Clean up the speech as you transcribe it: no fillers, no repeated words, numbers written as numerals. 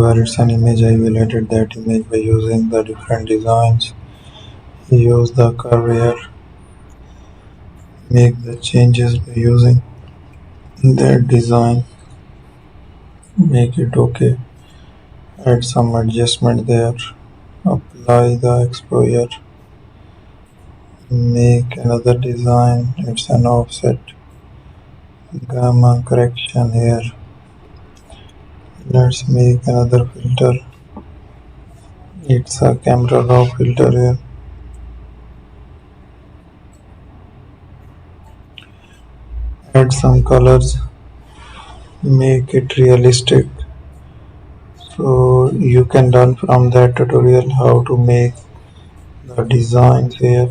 where it's an image, I will edit that image by using the different designs. Use the curve here, make the changes by using that design, make it okay, add some adjustment there, apply the exposure, make another design, it's an offset, gamma correction here. Let's make another filter, it's a camera raw filter here. Add some colors, make it realistic. So you can learn from that tutorial how to make the designs here.